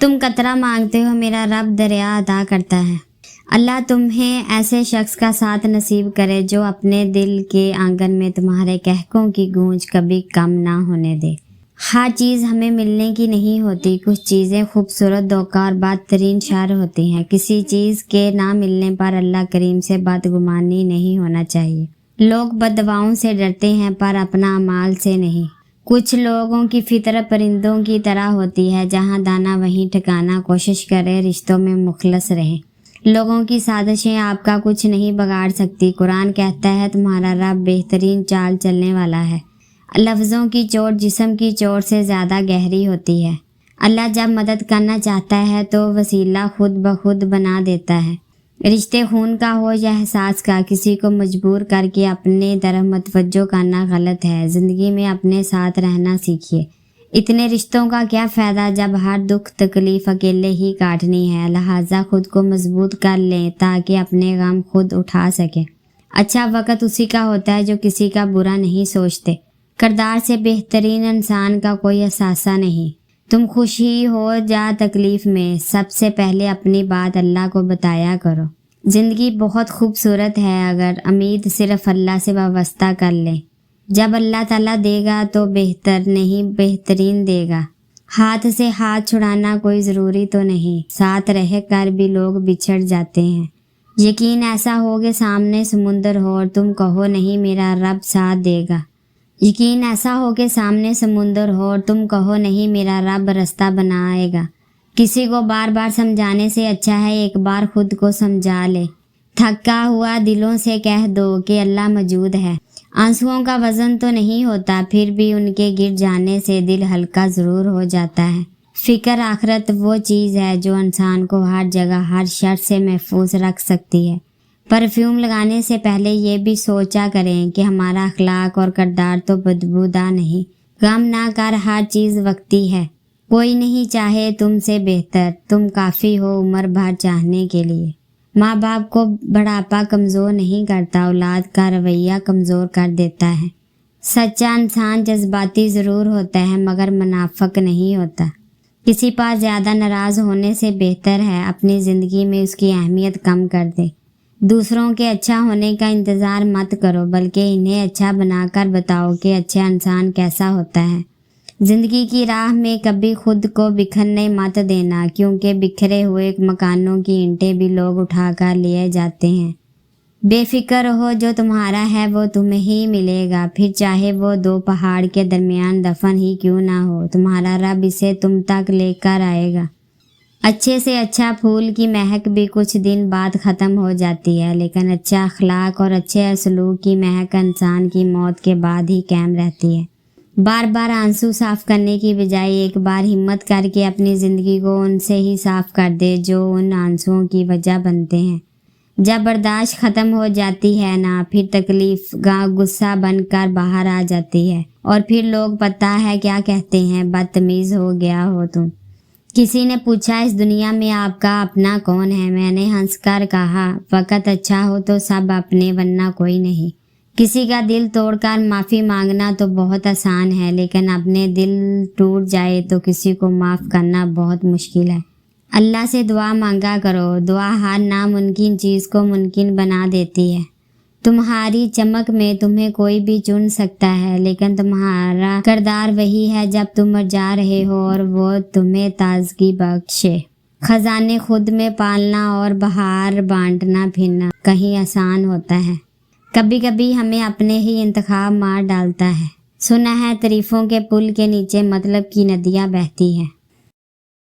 तुम कतरा मांगते हो, मेरा रब दरिया अता करता है। अल्लाह तुम्हें ऐसे शख्स का साथ नसीब करे जो अपने दिल के आंगन में तुम्हारे कहकों की गूंज कभी कम ना होने दे। हर चीज़ हमें मिलने की नहीं होती, कुछ चीज़ें खूबसूरत, धोखा और बदतरीन शर होती हैं। किसी चीज़ के ना मिलने पर अल्लाह करीम से बदगुमानी नहीं होना चाहिए। लोग बददुआओं से डरते हैं पर अपना अमाल से नहीं। कुछ लोगों की फितरत परिंदों की तरह होती है, जहाँ दाना वहीं ठिकाना। कोशिश करें रिश्तों में मुखलस रहें। लोगों की साजिशें आपका कुछ नहीं बिगाड़ सकती। कुरान कहता है तुम्हारा रब बेहतरीन चाल चलने वाला है। लफ्ज़ों की चोट जिस्म की चोट से ज़्यादा गहरी होती है। अल्लाह जब मदद करना चाहता है तो वसीला खुद ब खुद बना देता है। रिश्ते खून का हो या एहसास का, किसी को मजबूर करके अपने तरफ मतवज्जो करना गलत है। ज़िंदगी में अपने साथ रहना सीखिए। इतने रिश्तों का क्या फ़ायदा जब हर दुख तकलीफ़ अकेले ही काटनी है। लिहाजा खुद को मजबूत कर लें ताकि अपने गम खुद उठा सकें। अच्छा वक़्त उसी का होता है जो किसी का बुरा नहीं सोचते। किरदार से बेहतरीन इंसान का कोई असासा नहीं। तुम खुशी हो या तकलीफ़ में, सबसे पहले अपनी बात अल्लाह को बताया करो। ज़िंदगी बहुत खूबसूरत है अगर उम्मीद सिर्फ़ अल्लाह से वाबस्ता कर लें। जब अल्लाह ताला देगा तो बेहतर नहीं बेहतरीन देगा। हाथ से हाथ छुड़ाना कोई ज़रूरी तो नहीं, साथ रह कर भी लोग बिछड़ जाते हैं। यकीन ऐसा हो कि सामने समुंदर हो और तुम कहो नहीं मेरा रब साथ देगा। यकीन ऐसा हो कि सामने समुंदर हो और तुम कहो नहीं मेरा रब रास्ता बनाएगा। किसी को बार बार समझाने से अच्छा है एक बार खुद को समझा ले। थका हुआ दिलों से कह दो कि अल्लाह मौजूद है। आंसुओं का वज़न तो नहीं होता, फिर भी उनके गिर जाने से दिल हल्का ज़रूर हो जाता है। फ़िक्र आखिरत वो चीज़ है जो इंसान को हर जगह हर शर से महफूज रख सकती है। परफ्यूम लगाने से पहले ये भी सोचा करें कि हमारा अखलाक और किरदार तो बदबूदार नहीं। गम ना कर, हर चीज़ वक्ती है। कोई नहीं चाहे तुमसे बेहतर, तुम काफ़ी हो उम्र भर चाहने के लिए। माँ बाप को बुढ़ापा कमज़ोर नहीं करता, औलाद का रवैया कमज़ोर कर देता है। सच्चा इंसान जज्बाती ज़रूर होता है मगर मुनाफिक नहीं होता। किसी पर ज़्यादा नाराज़ होने से बेहतर है अपनी ज़िंदगी में उसकी अहमियत कम कर दे। दूसरों के अच्छा होने का इंतज़ार मत करो, बल्कि इन्हें अच्छा बनाकर बताओ कि अच्छा इंसान कैसा होता है। ज़िंदगी की राह में कभी खुद को बिखरने मत देना, क्योंकि बिखरे हुए मकानों की ईंटें भी लोग उठाकर लिए जाते हैं। बेफिक्र हो, जो तुम्हारा है वो तुम्हें ही मिलेगा, फिर चाहे वो दो पहाड़ के दरमियान दफन ही क्यों ना हो। तुम्हारा रब इसे तुम तक लेकर आएगा। अच्छे से अच्छा फूल की महक भी कुछ दिन बाद ख़त्म हो जाती है, लेकिन अच्छा अखलाक और अच्छे सलूक की महक इंसान की मौत के बाद ही कायम रहती है। बार बार आंसू साफ करने की बजाय एक बार हिम्मत करके अपनी ज़िंदगी को उनसे ही साफ कर दे जो उन आंसुओं की वजह बनते हैं। जब बर्दाश्त ख़त्म हो जाती है ना, फिर तकलीफ़ गुस्सा बनकर बाहर आ जाती है और फिर लोग पता है क्या कहते हैं, बदतमीज़ हो गया हो तुम। किसी ने पूछा इस दुनिया में आपका अपना कौन है। मैंने हंसकर कहा वक़्त अच्छा हो तो सब अपने वरना कोई नहीं। किसी का दिल तोड़कर माफ़ी मांगना तो बहुत आसान है, लेकिन अपने दिल टूट जाए तो किसी को माफ़ करना बहुत मुश्किल है। अल्लाह से दुआ मांगा करो, दुआ हर नामुमकिन चीज़ को मुमकिन बना देती है। तुम्हारी चमक में तुम्हें कोई भी चुन सकता है, लेकिन तुम्हारा किरदार वही है जब तुम मर जा रहे हो और वो तुम्हें ताजगी बख्शे। खजाने खुद में पालना और बाहर बांटना फिरना कहीं आसान होता है। कभी कभी हमें अपने ही इंतखाब मार डालता है। सुना है तारीफों के पुल के नीचे मतलब की नदियाँ बहती हैं।